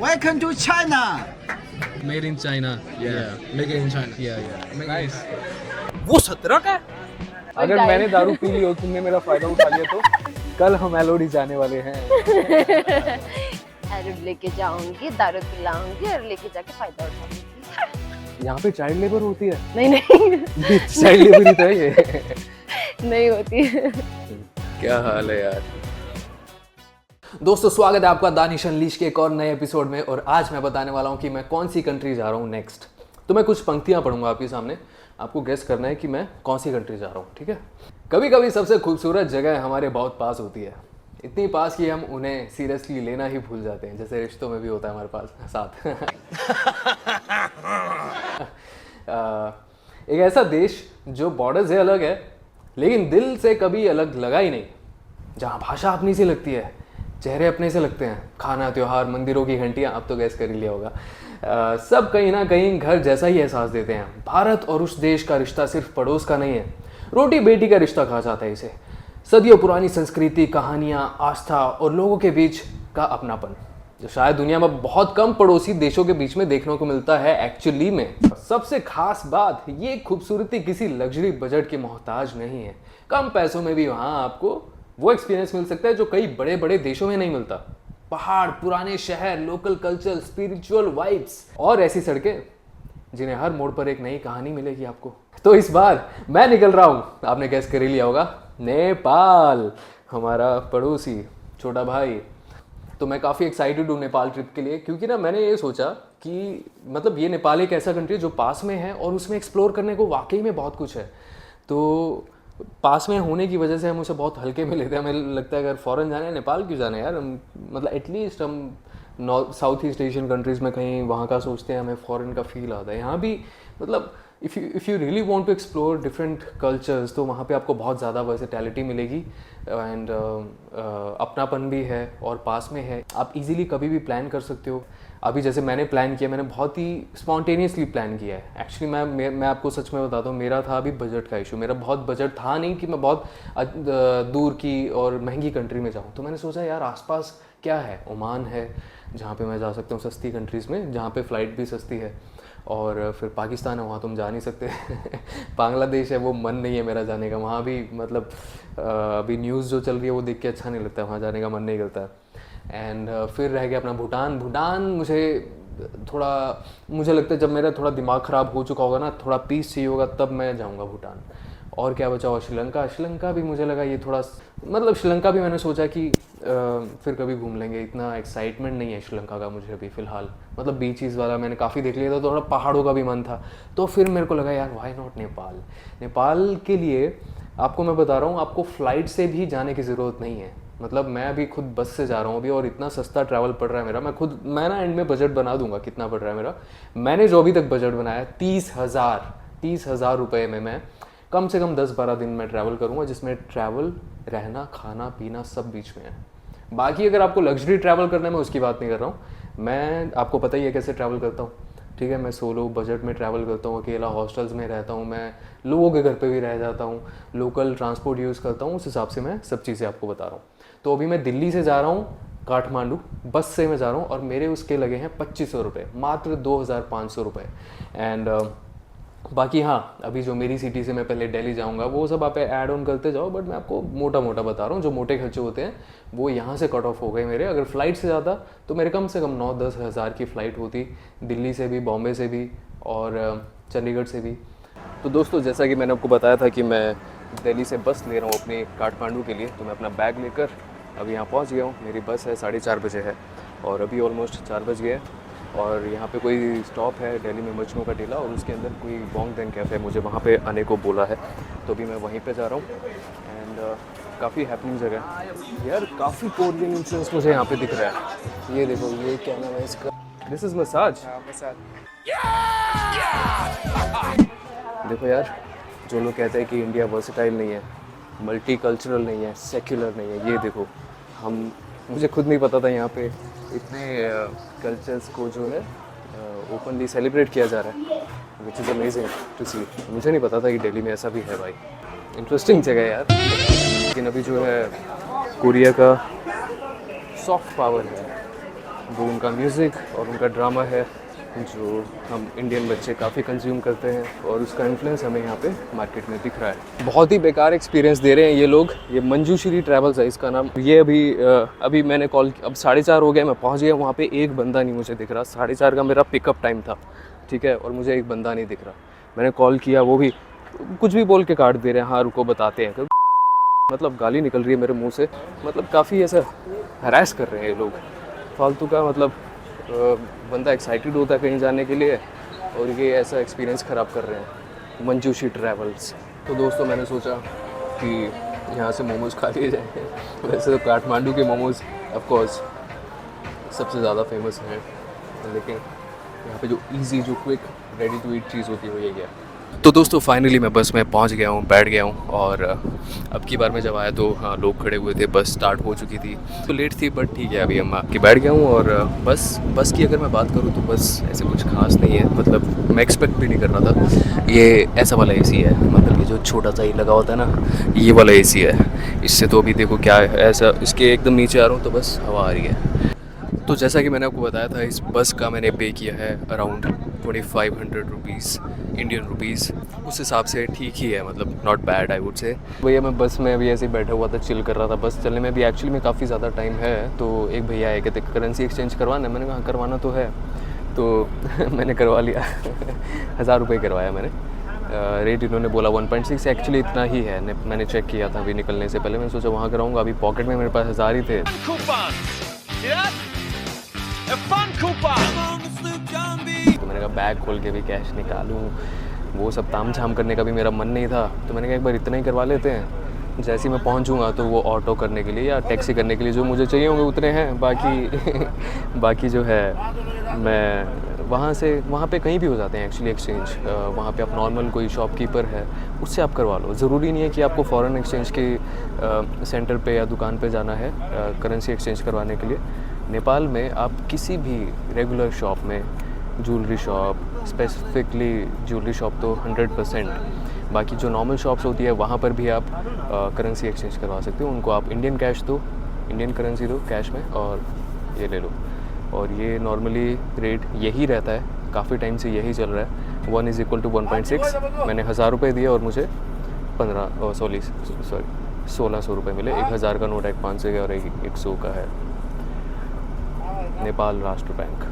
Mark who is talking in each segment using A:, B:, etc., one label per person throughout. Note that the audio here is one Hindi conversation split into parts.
A: Welcome to China.
B: Made in China.
C: Yeah, make it in China.
B: Yeah.
C: Nice.
A: वो 17 का है?
C: अगर मैंने दारू पी ली और तुमने मेरा फायदा उठा लिया तो कल हम एलोडी जाने वाले हैं।
D: अरब लेके जाऊंगी, दारू पिलाऊंगी और लेके जाके फायदा उठाऊंगी।
C: यहाँ पे चाइल्ड लेबर होती है?
D: नहीं
C: चाइल्ड लेबर ही तो है ये।
D: नहीं होती।
C: क्या हाल है यार। दोस्तों स्वागत है आपका दानिश अनलीश के एक और नए एपिसोड में। और आज मैं बताने वाला हूँ कि मैं कौन सी कंट्री जा रहा हूँ नेक्स्ट। तो मैं कुछ पंक्तियाँ पढ़ूंगा आपके सामने, आपको गेस करना है कि मैं कौन सी कंट्री जा रहा हूँ, ठीक है। कभी कभी सबसे खूबसूरत जगह हमारे बहुत पास होती है, इतनी पास कि हम उन्हें सीरियसली लेना ही भूल जाते हैं, जैसे रिश्तों में भी होता है हमारे पास साथ। एक ऐसा देश जो बॉर्डर से अलग है लेकिन दिल से कभी अलग लगा ही नहीं, जहाँ भाषा अपनी सी लगती है, चेहरे अपने से लगते हैं, खाना, त्योहार, मंदिरों की घंटियाँ, आप तो गैस कर ही लिया होगा, सब कहीं ना कहीं घर जैसा ही एहसास देते हैं। भारत और उस देश का रिश्ता सिर्फ पड़ोस का नहीं है, रोटी बेटी का रिश्ता कहा जाता है इसे। सदियों पुरानी संस्कृति, कहानियाँ, आस्था और लोगों के बीच का अपनापन, जो शायद दुनिया में बहुत कम पड़ोसी देशों के बीच में देखने को मिलता है एक्चुअली में। सबसे खास बात, ये खूबसूरती किसी लग्जरी बजट के मोहताज नहीं है। कम पैसों में भी वहाँ आपको वो एक्सपीरियंस मिल सकता है जो कई बड़े बड़े देशों में नहीं मिलता। पहाड़, पुराने शहर, लोकल कल्चर, स्पिरिचुअल वाइब्स और ऐसी सड़कें जिन्हें हर मोड़ पर एक नई कहानी मिलेगी आपको। तो इस बार मैं निकल रहा हूँ, आपने गैस कर ही लिया होगा, नेपाल, हमारा पड़ोसी छोटा भाई। तो मैं काफ़ी एक्साइटेड हूँ नेपाल ट्रिप के लिए, क्योंकि ना मैंने ये सोचा कि मतलब ये नेपाल एक ऐसा कंट्री जो पास में है और उसमें एक्सप्लोर करने को वाकई में बहुत कुछ है। तो पास में होने की वजह से हम उसे बहुत हल्के में लेते हैं। हमें लगता है अगर फॉरेन जाना है, नेपाल क्यों जाना है यार, हम मतलब एटलीस्ट हम north south east Asian countries में कहीं वहाँ का सोचते हैं, हमें फॉरेन का फील आता है। यहाँ भी मतलब if you really want to explore different cultures, तो वहाँ पे आपको बहुत ज़्यादा वर्सेटैलिटी मिलेगी एंड अपनापन भी है और पास में है, आप इजीली कभी भी प्लान कर सकते हो। अभी जैसे मैंने प्लान किया, मैंने बहुत ही स्पॉन्टेनियसली प्लान किया है। एक्चुअली मैं आपको सच में बताता हूँ, मेरा था अभी बजट का इशू। मेरा बहुत बजट था नहीं कि मैं बहुत दूर की और महंगी कंट्री में जाऊँ। तो मैंने सोचा यार आसपास क्या है, ओमान है जहाँ पे मैं जा सकता हूँ सस्ती कंट्रीज़ में, जहाँ पे फ़्लाइट भी सस्ती है। और फिर पाकिस्तान है, वहाँ तुम जा नहीं सकते। बांग्लादेश है, वो मन नहीं है मेरा जाने का, वहाँ भी मतलब अभी न्यूज़ जो चल रही है वो देख के अच्छा नहीं लगता है, वहाँ जाने का मन नहीं करता है। एंड फिर रह गया अपना भूटान। मुझे लगता है जब मेरा थोड़ा दिमाग ख़राब हो चुका होगा ना, थोड़ा पीस चाहिए होगा, तब मैं जाऊँगा भूटान। और क्या बचा हुआ, श्रीलंका भी मुझे लगा ये थोड़ा मतलब श्रीलंका भी मैंने सोचा कि फिर कभी घूम लेंगे, इतना एक्साइटमेंट नहीं है श्रीलंका का मुझे अभी फ़िलहाल। मतलब बीचेस वाला मैंने काफ़ी देख लिया था, थोड़ा पहाड़ों का भी मन था। तो फिर मेरे को लगा यार व्हाई नॉट नेपाल के लिए आपको मैं बता रहा हूँ, आपको फ़्लाइट से भी जाने की ज़रूरत नहीं है। मतलब मैं अभी खुद बस से जा रहा हूँ अभी, और इतना सस्ता ट्रैवल पड़ रहा है मेरा। मैं ना एंड में बजट बना दूंगा कितना पड़ रहा है मेरा। मैंने जो अभी तक बजट बनाया 30,000 रुपये में मैं कम से कम 10-12 दिन में ट्रैवल करूँगा, जिसमें ट्रैवल, रहना, खाना पीना सब बीच में है। बाकी अगर आपको लग्जरी ट्रैवल करना है, मैं उसकी बात नहीं कर रहा हूँ। मैं आपको पता ही है कैसे ट्रैवल करता हूँ, ठीक है। मैं सोलो बजट में ट्रैवल करता हूँ, अकेला हॉस्टल्स में रहता हूँ, मैं लोगों के घर पे भी रह जाता हूँ, लोकल ट्रांसपोर्ट यूज़ करता हूँ। उस हिसाब से मैं सब चीज़ें आपको बता रहा हूँ। तो अभी मैं दिल्ली से जा रहा हूँ काठमांडू, बस से मैं जा रहा हूँ, और मेरे उसके लगे हैं 2500 रुपये, मात्र 2500 रुपये। एंड बाकी हाँ, अभी जो मेरी सिटी से मैं पहले दिल्ली जाऊँगा वो सब आप ऐड ऑन करते जाओ, बट मैं आपको मोटा बता रहा हूँ। जो मोटे खर्चे होते हैं वो यहाँ से कट ऑफ हो गए मेरे। अगर फ़्लाइट से जाता तो मेरे कम से कम 9-10 हज़ार की फ़्लाइट होती, दिल्ली से भी, बॉम्बे से भी और चंडीगढ़ से भी। तो दोस्तों जैसा कि मैंने आपको बताया था कि मैं दिल्ली से बस ले रहा हूँ अपने काठमांडू के लिए, तो मैं अपना बैग लेकर अभी यहाँ पहुँच गया हूँ। मेरी बस है 4:30 बजे है और अभी ऑलमोस्ट 4 बज गए। और यहाँ पे कोई स्टॉप है दिल्ली में, मजनू का टीला, और उसके अंदर कोई बॉन्ग देन कैफ़े है, मुझे वहाँ पे आने को बोला है। तो अभी मैं वहीं पे जा रहा हूँ। एंड काफ़ी हैपनिंग जगह है यार, काफ़ी कोरियन इंफ्लुएंस मुझे यहाँ पे दिख रहा है। ये देखो, ये क्या नाम है इसका, दिस इज़ मसाज। देखो यार, जो लोग कहते हैं कि इंडिया वर्सेटाइल नहीं है, मल्टी कल्चरल नहीं है, सेक्युलर नहीं है, ये देखो मुझे खुद नहीं पता था यहाँ पे इतने कल्चर्स को जो है ओपनली सेलिब्रेट किया जा रहा है, विच इज़ अमेजिंग टू सी। मुझे नहीं पता था कि दिल्ली में ऐसा भी है भाई, इंटरेस्टिंग जगह है यार। लेकिन अभी जो है कोरिया का सॉफ्ट पावर है, वो उनका म्यूज़िक और उनका ड्रामा है जो हम इंडियन बच्चे काफ़ी कंज्यूम करते हैं और उसका इन्फ्लुएंस हमें यहाँ पे मार्केट में दिख रहा है। बहुत ही बेकार एक्सपीरियंस दे रहे हैं ये लोग। ये मंजूश्री ट्रैवल्स है इसका नाम। ये अभी मैंने कॉल, अब 4:30 हो गए, मैं पहुँच गया वहाँ पे, एक बंदा नहीं मुझे दिख रहा। 4:30 का मेरा पिकअप टाइम था, ठीक है, और मुझे एक बंदा नहीं दिख रहा। मैंने कॉल किया, वो भी कुछ भी बोल के काट दे रहे हैं, हाँ रुको बताते हैं। मतलब गाली निकल रही है मेरे मुँह से, मतलब काफ़ी ऐसा हरास कर रहे हैं ये लोग फालतू का। मतलब बंदा एक्साइटेड होता है कहीं जाने के लिए और ये ऐसा एक्सपीरियंस ख़राब कर रहे हैं मंजूश्री ट्रैवल्स। तो दोस्तों मैंने सोचा कि यहाँ से मोमोज़ खा लिए जाए। वैसे तो काठमांडू के मोमोज़ ऑफ कोर्स सबसे ज़्यादा फेमस हैं, लेकिन यहाँ पे जो इजी, जो क्विक, रेडी टू ईट चीज़ होती है वो यही है। तो दोस्तों फाइनली मैं बस में पहुँच गया हूँ, बैठ गया हूँ। और अब की बार मैं जब आया तो हाँ लोग खड़े हुए थे, बस स्टार्ट हो चुकी थी, तो लेट थी, बट ठीक है अभी हम आके बैठ गया हूँ। और बस की अगर मैं बात करूँ तो बस ऐसे कुछ खास नहीं है, मतलब मैं एक्सपेक्ट भी नहीं कर रहा था। ये ऐसा वाला एसी है, मतलब ये जो छोटा सा ही लगा होता है ना, ये वाला एसी है। इससे तो अभी देखो क्या है, ऐसा इसके एकदम नीचे आ रहा हूँ तो बस हवा आ रही है। तो जैसा कि मैंने आपको बताया था, इस बस का मैंने पे किया है अराउंड 2500 रुपीज़, इंडियन रुपीज़। उस हिसाब से ठीक ही है, मतलब not bad I would say. भैया मैं बस में अभी ऐसे ही बैठा हुआ था, चिल कर रहा था। बस चलने में भी एक्चुअली में काफ़ी ज़्यादा टाइम है। तो एक भैया आए, कहते करेंसी एक्सचेंज करवाना है। मैंने कहा करवाना तो है, तो मैंने करवा लिया। 1000 रुपये करवाया मैंने। रेट इन्होंने बोला 1.6, एक्चुअली इतना ही है। मैंने चेक किया था अभी निकलने से पहले, मैंने सोचा वहाँ कराऊँगा। अभी पॉकेट में मेरे पास 1000 ही थे। तो मैंने कहा बैग खोल के भी कैश निकालूं, वो सब ताम झाम करने का भी मेरा मन नहीं था। तो मैंने कहा एक बार इतना ही करवा लेते हैं। जैसे ही मैं पहुंचूंगा तो वो ऑटो करने के लिए या टैक्सी करने के लिए जो मुझे चाहिए होंगे उतने हैं, बाकी जो है मैं वहाँ पे कहीं भी हो जाते हैं एक्चुअली एक्सचेंज। वहाँ पे आप नॉर्मल कोई शॉपकीपर है उससे आप करवा लो। ज़रूरी नहीं है कि आपको फ़ॉरेन एक्सचेंज के सेंटर पे या दुकान पे जाना है करेंसी एक्सचेंज करवाने के लिए। नेपाल में आप किसी भी रेगुलर शॉप में, jewellery shop, specifically jewellery shop तो 100%, बाकी जो नॉर्मल शॉप्स होती है वहाँ पर भी आप करेंसी एक्सचेंज करवा सकते हो। उनको आप इंडियन कैश दो, इंडियन करेंसी दो कैश में और ये ले लो। और ये नॉर्मली रेट यही रहता है, काफ़ी टाइम से यही चल रहा है। 1 = 1.6। मैंने 1000 रुपये दिए और मुझे 1600 रुपये मिले। 1000 का नोट है, 500 का और 100 का है। नेपाल राष्ट्र बैंक।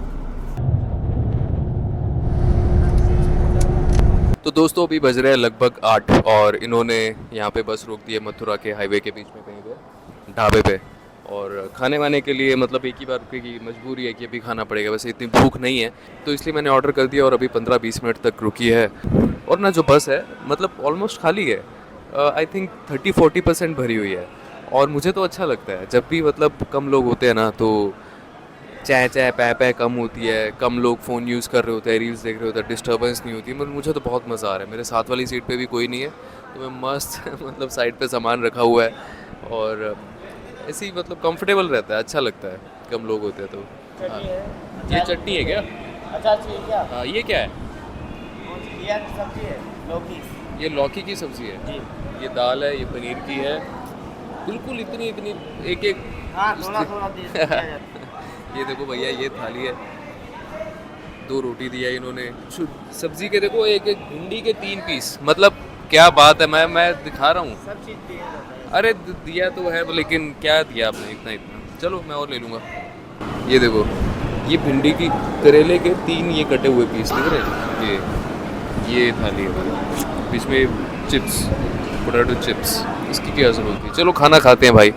C: तो दोस्तों अभी बज रहे हैं लगभग 8 और इन्होंने यहाँ पे बस रोक दी है मथुरा के हाईवे के बीच में कहीं पे ढाबे पे। और खाने वाने के लिए मतलब एक ही बार रुकेगी, मजबूरी है कि अभी खाना पड़ेगा। वैसे इतनी भूख नहीं है तो इसलिए मैंने ऑर्डर कर दिया और अभी 15-20 मिनट तक रुकी है। और ना जो बस है मतलब ऑलमोस्ट खाली है, आई थिंक 30-40% भरी हुई है। और मुझे तो अच्छा लगता है जब भी मतलब कम लोग होते हैं ना, तो चाय चाय पै पै कम होती है, कम लोग फ़ोन यूज़ कर रहे होते हैं, रील्स देख रहे होते हैं, डिस्टर्बेंस नहीं होती। मतलब मुझे तो बहुत मज़ा आ रहा है। मेरे साथ वाली सीट पे भी कोई नहीं है तो मैं मस्त मतलब साइड पे सामान रखा हुआ है और ऐसे ही मतलब कंफर्टेबल रहता है, अच्छा लगता है कम लोग होते हैं तो। हाँ। ये चटनी है क्या?
A: अच्छा चाहिए क्या?
C: हाँ ये क्या है?
A: ये सब्जी है, लौकी।
C: ये लौकी की सब्ज़ी है जी। ये दाल है, ये पनीर की है, बिल्कुल इतनी एक
A: हाँ थोड़ा
C: ये देखो भैया ये थाली है, 2 रोटी दिया इन्होंने। सब्जी के देखो एक भिंडी के 3 पीस, मतलब क्या बात है। मैं दिखा रहा हूँ,
A: सब चीज़ दिए।
C: अरे दिया तो है लेकिन क्या दिया आपने इतना। चलो मैं और ले लूँगा। ये देखो ये भिंडी की, करेले के 3 ये कटे हुए पीस दिख रहे हैं। ये थाली है, इसमें चिप्स, पोटैटो चिप्स, इसकी क्या ज़रूरत थी। चलो खाना खाते हैं भाई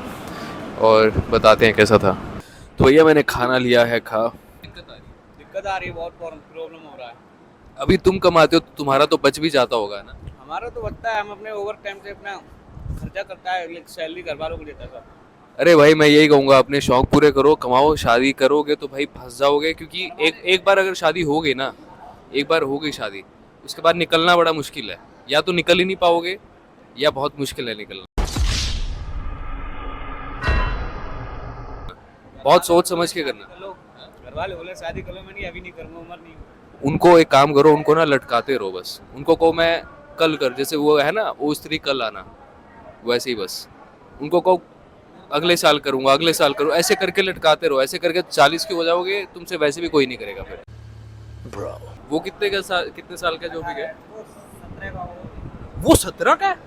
C: और बताते हैं कैसा था। तो भैया मैंने खाना लिया है, खा।
A: दिक्कत आ रही है, बहुत प्रॉब्लम हो रहा है।
C: अभी तुम कमाते हो तो तुम्हारा तो बच भी जाता होगा ना।
A: हमारा तो बचता है, हम अपने ओवर टाइम से अपना खर्चा करता है, सैलरी घर वालों को देता है।
C: अरे भाई मैं यही कहूँगा, अपने शौक पूरे करो, कमाओ। शादी करोगे तो भाई फंस जाओगे, क्योंकि एक बार अगर शादी हो गई ना, एक बार हो गई शादी, उसके बाद निकलना बड़ा मुश्किल है। या तो निकल ही नहीं पाओगे या बहुत मुश्किल है निकलना। बहुत सोच समझ के करना।
A: घर वाले बोले शादी कर लो, मैंने अभी नहीं करूँगा, उम्र नहीं।
C: उनको एक काम करो, उनको ना लटकाते रहो बस। उनको कहो मैं कल कर, जैसे वो है ना ओ स्त्री कल आना, वैसे ही बस उनको कहो
B: अगले साल करूंगा, अगले साल करूँ, ऐसे करके लटकाते रहो, ऐसे करके 40 के हो जाओगे, तुमसे वैसे भी कोई नहीं करेगा फिर। वो कितने साल का जो भी है, वो 17 का है,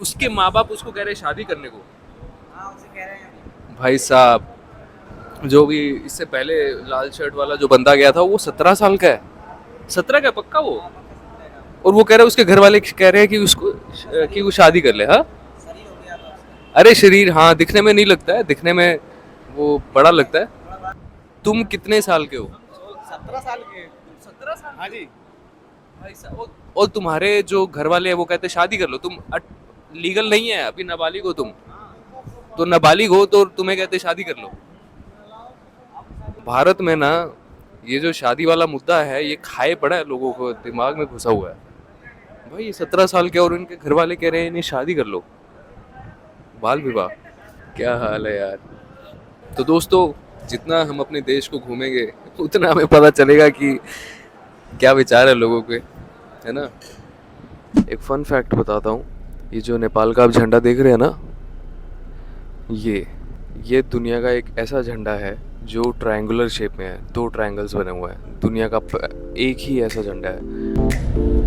B: उसके माँ बाप उसको कह रहे हैं शादी करने को। भाई साहब, जो भी इससे पहले लाल शर्ट वाला जो बंदा गया था वो 17 साल का है, 17 का है पक्का वो। और वो कह रहे हैं, उसके घर वाले कह रहे हैं कि वो शादी कर ले। हाँ, अरे शरीर, हाँ दिखने में नहीं लगता है, दिखने में वो बड़ा लगता है। तुम कितने साल के हो?
A: 17 साल के।
B: 17 साल?
A: हाँ जी।
B: भाई साहब, और तुम्हारे जो घर वाले हैं वो कहते हैं शादी कर लो, तुम लीगल नहीं है अभी, नाबालिग हो तुम, तो नाबालिग हो तो तुम्हें कहते हैं शादी कर लो। भारत में ना ये जो शादी वाला मुद्दा है ये खाए पड़ा है, लोगों को दिमाग में घुसा हुआ है। भाई ये 17 साल के और इनके घर वाले कह रहे हैं इन्हें शादी कर लो, बाल विवाह, क्या हाल है यार। तो दोस्तों, जितना हम अपने देश को घूमेंगे उतना हमें पता चलेगा कि क्या विचार है लोगों के, है ना। एक फन फैक्ट बताता हूँ, ये जो नेपाल का आप झंडा देख रहे हैं ना, ये दुनिया का एक ऐसा झंडा है जो ट्रायंगुलर शेप में है, 2 ट्रायंगल्स बने हुए हैं, दुनिया का एक ही ऐसा झंडा है।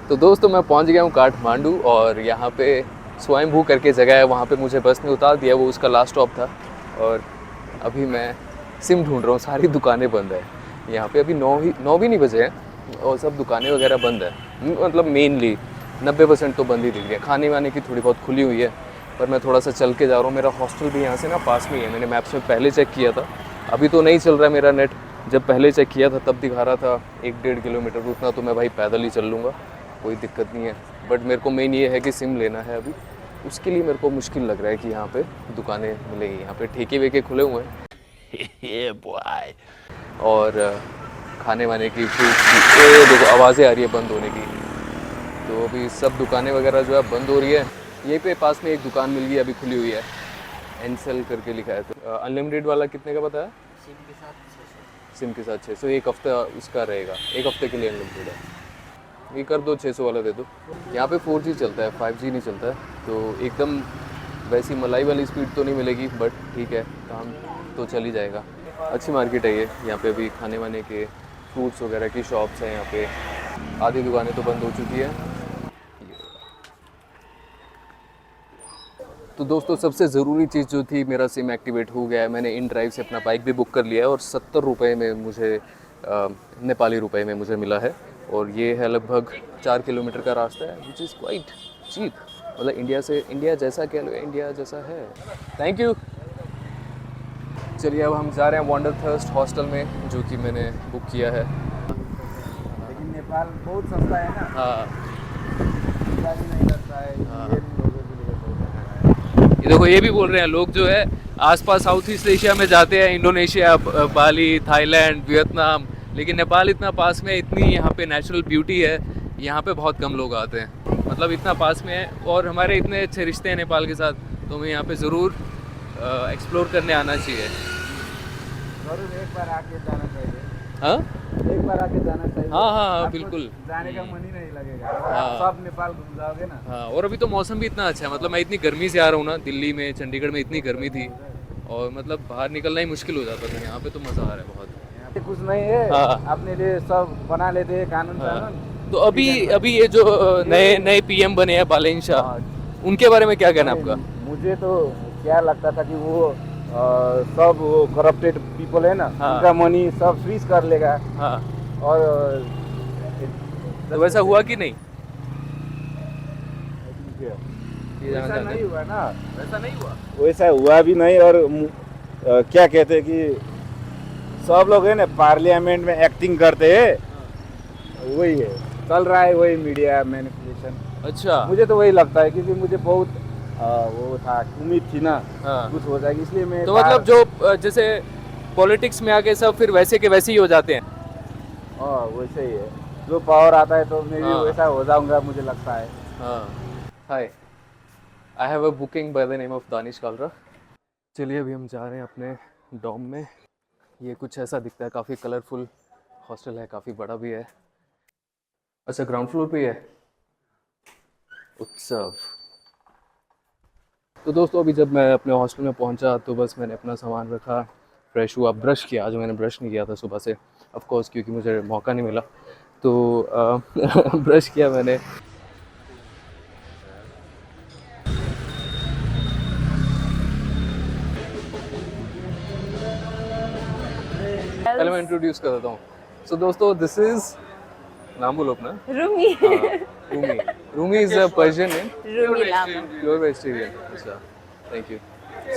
B: तो दोस्तों, मैं पहुंच गया हूँ काठमांडू, और यहाँ पे स्वयंभू करके जगह है, वहाँ पे मुझे बस ने उतार दिया, वो उसका लास्ट स्टॉप था। और अभी मैं सिम ढूंढ रहा हूँ, सारी दुकानें बंद है यहाँ पे, अभी 9 भी नहीं बजे हैं और सब दुकानें वगैरह बंद है, मतलब मेनली 90% तो बंद ही दिख रही है। खाने वाने की थोड़ी बहुत खुली हुई है, पर मैं थोड़ा सा चल के जा रहा हूँ। मेरा हॉस्टल भी यहाँ से ना पास में ही है, मैंने मैप्स में पहले चेक किया था, अभी तो नहीं चल रहा है मेरा नेट, जब पहले चेक किया था तब दिखा रहा था 1-1.5 किलोमीटर। उतना तो मैं भाई पैदल ही चल लूँगा, कोई दिक्कत नहीं है। बट मेरे को मेन ये है कि सिम लेना है अभी, उसके लिए मेरे को मुश्किल लग रहा है कि यहाँ पे दुकानें मिलेंगी। यहाँ पे ठेके वेके खुले हुए हैं और खाने वाने की, फ्रूट की, देखो आवाज़ें आ रही है बंद होने की, तो अभी सब दुकानें वगैरह जो है बंद हो रही है। यहीं पे पास में एक दुकान मिल गई, अभी खुली हुई है, एनसेल करके लिखा है। तो अनलिमिटेड वाला कितने का बताया? सिम के साथ 600, एक हफ्ता उसका रहेगा, एक हफ्ते के लिए अनलिमिटेड है। ये कर दो, 600 वाला दे दो। यहाँ पे 4G चलता है, 5G नहीं चलता है, तो एकदम वैसी मलाई वाली स्पीड तो नहीं मिलेगी, बट ठीक है, काम तो चल ही जाएगा। अच्छी मार्केट है ये, यहाँ पे अभी खाने वाने के, फ्रूट्स वगैरह की शॉप्स हैं यहाँ पे। आधी दुकानें तो बंद हो चुकी है। तो दोस्तों, सबसे ज़रूरी चीज़ जो थी, मेरा सिम एक्टिवेट हो गया है, मैंने इन ड्राइव से अपना बाइक भी बुक कर लिया है, और 70 रुपये में मुझे, नेपाली रुपए में मुझे मिला है। और ये है लगभग 4 किलोमीटर का रास्ता है, विच इज़ क्वाइट चीप, मतलब इंडिया जैसा कह लो, इंडिया जैसा है। Thank you. चलिए अब हम जा रहे हैं वंडरथर्स्ट हॉस्टल में, जो कि मैंने बुक किया है।
A: लेकिन नेपाल बहुत सस्ता है ना।
B: हाँ,
A: नहीं लगता है।
B: ये देखो, ये भी बोल रहे हैं लोग जो है आसपास साउथ ईस्ट एशिया में जाते हैं, इंडोनेशिया, बाली, थाईलैंड, वियतनाम, लेकिन नेपाल इतना पास में, इतनी यहाँ पे नेचुरल ब्यूटी है, यहाँ पे बहुत कम लोग आते हैं, मतलब इतना पास में है, और हमारे इतने अच्छे रिश्ते हैं नेपाल के साथ, तो हमें यहाँ पे ज़रूर एक्सप्लोर करने आना चाहिए।
A: जरूर एक बार आके जाना चाहिए।
B: हाँ,
A: एक बार आके जाना चाहिए।
B: हाँ हाँ हाँ,
A: आपको
B: बिल्कुल।
A: जाने का मन ही नहीं लगेगा।
B: हाँ।
A: सब नेपाल घूम जाओगे ना।
B: हाँ, और अभी तो मौसम भी इतना अच्छा है, मतलब मैं इतनी गर्मी से आ रहा हूँ ना, दिल्ली में, चंडीगढ़ में इतनी गर्मी थी, और मतलब बाहर निकलना ही मुश्किल हो जाता था, यहाँ पे तो मज़ा आ रहा है बहुत।
A: यहाँ पे कुछ नहीं है।
B: हाँ।
A: अपने लिए सब बना लेते हैं कानून
B: हाँ।
A: कानून।
B: तो अभी ये जो नए पीएम बने हैं बालेन शाह, उनके बारे में क्या कहना है आपका?
A: मुझे तो क्या लगता था कि वो सब वो करप्टेड पीपल है ना,
B: हाँ।
A: उनका मनी सब फ्रीज कर लेगा।
B: हाँ,
A: और
B: तो वैसा हुआ कि नहीं?
C: ये जहाँ
A: वैसा
C: जाते
A: नहीं
C: हैं
A: हुआ ना,
C: वैसा नहीं हुआ।
A: वैसा हुआ भी नहीं। और क्या कहते हैं कि सब लोग है ना पार्लियामेंट में एक्टिंग करते हैं, वही है चल रहा है, वही मीडिया मैनिपुलेशन।
C: अच्छा
A: मुझे तो वही लगता है, क्योंकि मुझे बहुत वो था, उम्मीद थी ना
C: हाँ।
A: कुछ हो जाएगी, इसलिए मैं
C: तो मतलब जो जैसे पॉलिटिक्स में आके सब फिर वैसे के वैसे ही हो जाते हैं।
A: हाँ वैसे ही है, जो पावर आता है तो मैं भी
C: हाँ।
A: वैसा हो जाऊंगा, मुझे लगता है।
C: हाँ hi, I have a booking by the name of Danish Kalra. चलिए अभी हम जा रहे हैं अपने डॉम में। ये कुछ ऐसा दिखता है, काफ़ी कलरफुल हॉस्टल है, काफ़ी बड़ा भी है। अच्छा ग्राउंड फ्लोर पे ही है उत्सव। तो दोस्तों अभी जब मैं अपने हॉस्टल में पहुंचा तो बस मैंने अपना सामान रखा, फ्रेश हुआ, ब्रश किया। आज मैंने ब्रश नहीं किया था सुबह से, ऑफ कोर्स क्योंकि मुझे मौका नहीं मिला। तो ब्रश किया मैंने। पहले मैं इंट्रोड्यूस कर देता हूँ। सो दोस्तों दिस इज, नाम बोलो अपना।
D: Rumi
C: Rumi. Rumi is a Persian name,
D: Rumi Lama.
C: Pure vegetarian. अच्छा thank you.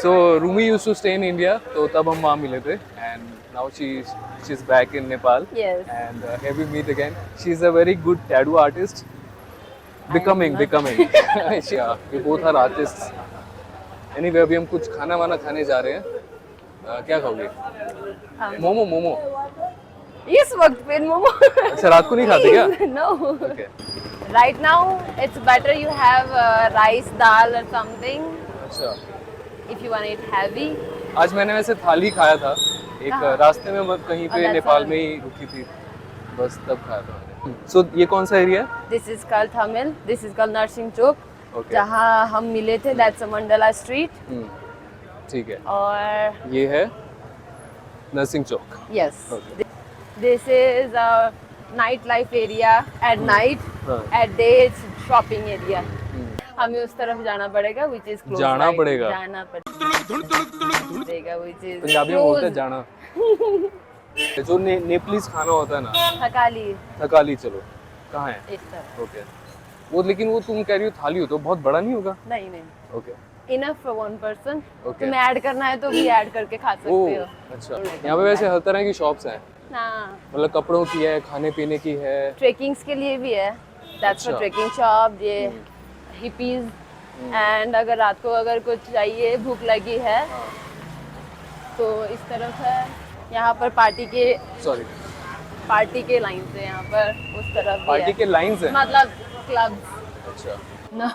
C: So Rumi used to stay in India, तो तब हम वहाँ मिले थे। And now she is back in Nepal
D: Yes.
C: And here we meet again. She is a very good tattoo artist. Becoming. We both are artists. Anyway अभी हम कुछ खाना वाना खाने जा रहे हैं। क्या खाओगे? मोमो।
D: इस वक्त पे मोमो
C: अच्छा रात को नहीं खाते क्या?
D: No.
C: Okay.
D: Right now it's better you have rice, dal or something
C: अच्छा
D: if you want it heavy.
C: आज मैंने वैसे थाली खाया था एक
D: कहाँ?
C: रास्ते में, कहीं पे
D: that's
C: नेपाल
D: all.
C: में ही रुकी थी, बस तब खाया था मैंने। सो ये कौन सा एरिया है?
D: This is called Thamel. This is called Nursing Chowk.
C: Okay.
D: जहाँ हम मिले थे that's a Mandala Street.
C: ठीक है,
D: और
C: ये है नरसिंह चौक।
D: yes.
C: Okay.
D: This is a nightlife area at night.
C: हाँ।
D: At day it's shopping area. हमें उस तरफ जाना पड़ेगा which is close
C: जाना
D: by.
C: पड़ेगा?
D: जाना पड़ेगा which is
C: पंजाबी में बोलते हैं
D: close.
C: जाना। जो नेपलीज खाना होता है ना,
D: थकाली
C: थकाली, चलो कहाँ है?
D: इस तरफ।
C: ओके वो, लेकिन वो तुम कह रही हो थाली हो तो बहुत बड़ा नहीं होगा?
D: नहीं नहीं,
C: okay
D: enough for one person.
C: Okay.
D: तुम्हें ऐड करना है तो भी ऐड करके खा सकते
C: ओह
D: हो।
C: अच्छा, यहाँ पे वैसे हर तरह की शॉप्स हैं,
D: हाँ,
C: मतलब कपड़ों की है, खाने पीने की है।
D: ट्रेकिंग्स के लिए भी है। That's for
C: अच्छा।
D: trekking shop. ये हिपीज एंड अगर रात को अगर कुछ चाहिए, भूख लगी है तो इस तरफ है। यहाँ पर
C: सॉरी
D: पार्टी के लाइन्स है यहाँ पर, उस तरफ भी
C: पार्टी
D: है।
C: के लाइंस हैं?
D: मतलब क्लब्स।
C: अच्छा
D: No.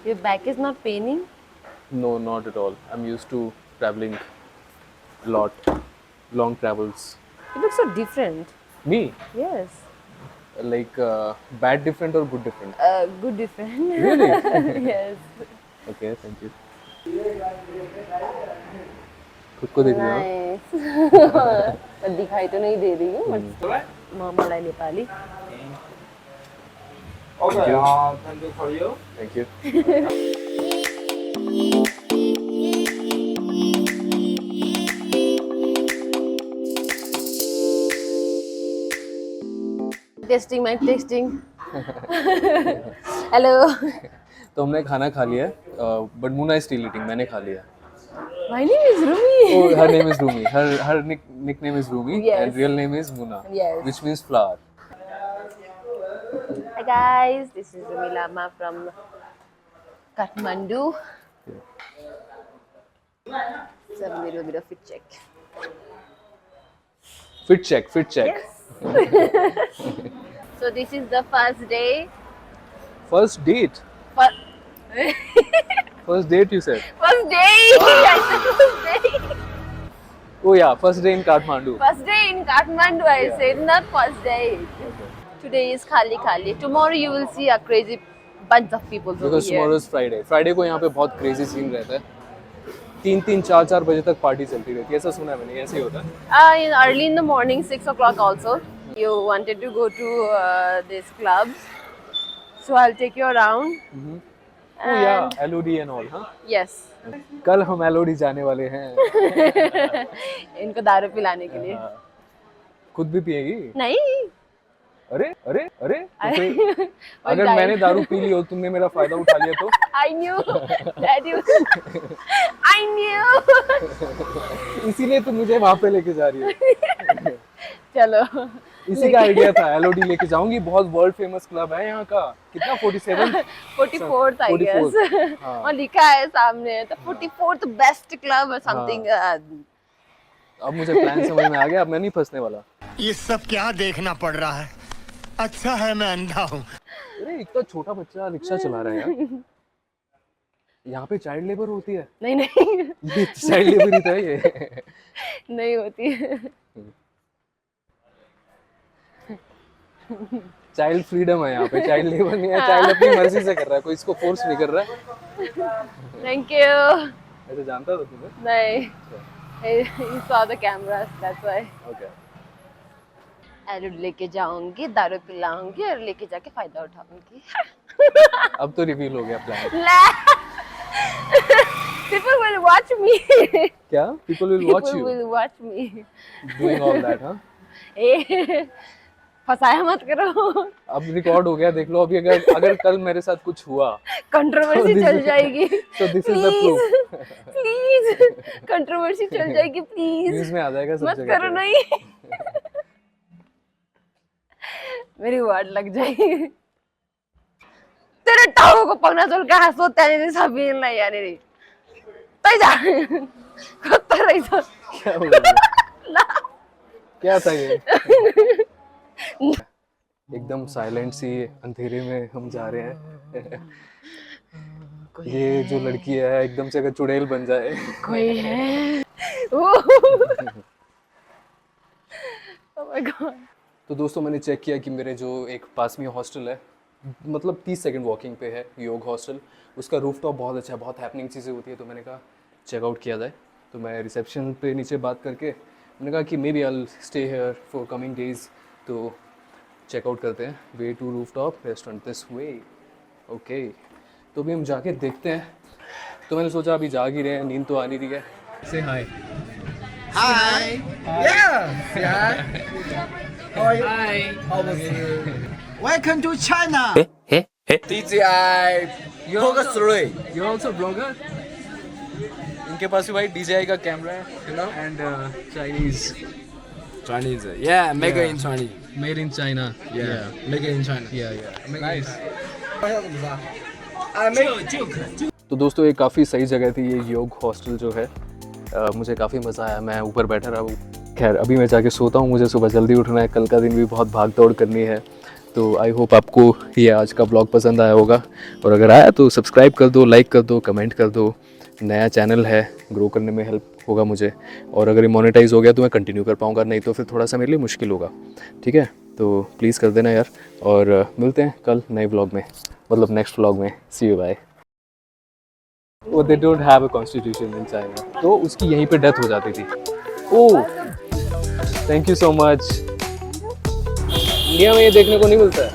D: Your back is not paining?
C: No, not at all. I'm used to traveling a lot, long travels.
D: You look so different.
C: Me?
D: Yes.
C: Like bad different or good different?
D: Good different.
C: Really?
D: Yes.
C: Okay, thank you. खुद को देख रहे हो?
D: Nice. दिखाई तो नहीं दे रही हूँ बट मलाई Nepali.
A: Okay, thank you for you.
C: Thank you.
D: Testing my testing. Hello.
C: तो हमने खाना खा लिया, but Muna is still eating. मैंने खा लिया।
D: My name is Rumi.
C: Oh, her name is Rumi. Her nickname is Rumi,
D: Yes.
C: and real name is Muna,
D: Yes.
C: which means flower.
D: Hi guys, this is Rumi Lama from Kathmandu. So I'm going to do a bit of fit check.
C: Fit check.
D: So this is the first day.
C: First date.
D: Fir-
C: First date you said.
D: First day. I said first day.
C: Oh yeah, first day in Kathmandu.
D: First day in Kathmandu. I said not first day. Today is khali khali. Tomorrow you will see a crazy bunch of people over
C: Because
D: here.
C: tomorrow is Friday. Friday को यहाँ पे बहुत crazy scene रहता है। 3-3, 4-4 बजे तक पार्टी चलती रहती है, ऐसा सुना है मैंने। ऐसे ही होता है?
D: Early in the morning, 6 o'clock also. You wanted to go to this club, so I'll take you around.
C: Oh yeah, LOD and all, हाँ?
D: Yes.
C: कल हम LOD जाने वाले हैं।
D: इनको दारू पिलाने के लिए।
C: खुद भी पिएगी?
D: नहीं,
C: अरे अरे अरे तो
D: अरे,
C: फिर
D: और
C: अगर
D: guide-
C: मैंने दारू पी ली और तुमने मेरा फायदा उठा लिया तो
D: I knew that you I knew
C: इसीलिए तुम मुझे वहां पे लेके जा रही हो।
D: चलो
C: इसी का आइडिया था, एलओडी लेके जाऊंगी, बहुत वर्ल्ड फेमस क्लब है यहाँ का। कितना 47
D: 44th I guess
C: 44th, हाँ।
D: और लिखा है सामने तो 44th बेस्ट क्लब और समथिंग
C: अब मुझे प्लान समझ में आ गया, अब मैं नहीं फंसने वाला।
E: ये सब क्या देखना पड़ रहा है? अच्छा है मैं अंधा हूँ।
C: अरे इतना छोटा बच्चा रिक्शा चला रहा है यार। यहाँ पे चाइल्ड लेबर होती है?
D: नहीं नहीं
C: ये चाइल्ड लेबर ही था ये।
D: नहीं होती है।
C: चाइल्ड फ्रीडम है यहाँ पे, चाइल्ड लेबर नहीं है, चाइल्ड अपनी मर्जी से कर रहा है, कोई इसको फोर्स नहीं कर रहा है।
D: थैंक यू
C: ऐसे जानता था तुम्हें?
D: नहीं you saw the cameras that's why
C: okay.
D: Elodie लेके जाऊंगी, दारू पिलाऊंगी और लेके जाके फायदा उठाऊंगी।
C: अब तो रिवील हो गया plan.
D: People will watch me.
C: क्या? People will watch
D: People
C: you
D: will watch me.
C: doing all that, हाँ?
D: ए फसाया मत करो,
C: अब रिकॉर्ड हो गया, देख लो। अभी अगर कल मेरे साथ कुछ हुआ
D: कंट्रोवर्सी
C: this
D: चल
C: is-
D: जाएगी।
C: so this is the proof.
D: Please controversy चल जाएगी प्लीज।
C: न्यूज़ में आ जाएगा सब
D: मत
C: जगह
D: करो
C: पे।
D: नहीं। मेरी वार्ड लग जाएगी। तेरे टाओ को पकना चल के हंसो तेरे साबिन नहीं यानी रे तय जा कत्ता रही तो
C: क्या हो गया? क्या था ये? एकदम साइलेंट सी अंधेरे में हम जा रहे हैं। ये जो लड़की है एकदम से अगर चुड़ैल बन जाए।
D: कोई है। Oh my God.
C: तो दोस्तों मैंने चेक किया कि मेरे जो एक पास में हॉस्टल है, मतलब 30 सेकंड वॉकिंग पे है योग हॉस्टल, उसका रूफटॉप बहुत अच्छा है, बहुत हैपनिंग चीज़ें होती है। तो मैंने कहा चेकआउट किया जाए। तो मैं रिसेप्शन पे नीचे बात करके मैंने कहा कि maybe I stay here for coming days, तो चेकआउट करते हैं। Way to rooftop restaurant this way. Okay, तो अभी हम जाके देखते हैं। तो मैंने सोचा अभी जाग ही रहे हैं, नींद तो आ नहीं रही है। से हाय।
F: Welcome to China.
C: DJI Vlogger 3. You also vlogger? इनके पास भी भाई DJI का कैमरा है, you know, and Chinese.
G: Chinese, yeah, mega in Chinese,
C: Made in China.
G: yeah, mega in China.
C: Yeah. Nice.
G: I
C: तो दोस्तों ये काफ़ी सही जगह थी, ये योग हॉस्टल जो है। मुझे काफ़ी मज़ा आया, मैं ऊपर बैठा रहा हूँ। खैर अभी मैं जाके सोता हूँ, मुझे सुबह जल्दी उठना है, कल का दिन भी बहुत भाग दौड़ करनी है। तो आई होप आपको ये आज का ब्लॉग पसंद आया होगा, और अगर आया तो सब्सक्राइब कर दो, लाइक कर दो, कमेंट कर दो। नया चैनल है, ग्रो करने में हेल्प होगा मुझे, और अगर ये मोनेटाइज हो गया तो मैं कंटिन्यू कर पाऊँगा, नहीं तो फिर थोड़ा सा मेरे लिए मुश्किल होगा। ठीक है, तो प्लीज़ कर देना यार, और मिलते हैं कल नए व्लॉग में, मतलब नेक्स्ट व्लॉग में। See you, bye. वो they don't have a constitution in China, तो उसकी यहीं पे डेथ हो जाती थी। Oh, thank you so much. India में ये देखने को नहीं मिलता है।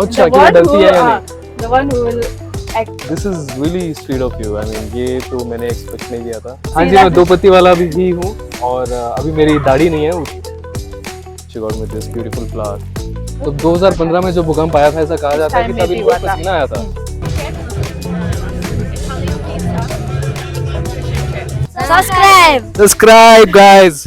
C: अच्छा, कि वो डरती है या नहीं?
D: The one who will act.
C: This is really sweet of you. I mean ये तो मैंने एक्सपेक्ट नहीं किया था। हाँ जी, मैं 2 पत्ती वाला भी हूँ, और अभी मेरी दाढ़ी नहीं है। She got me this beautiful flower. तो 2015 में जो भूकंप आया था, ऐसा कहा जाता है कि तभी बहुत पसीना आया था।
D: Subscribe.
C: Subscribe guys.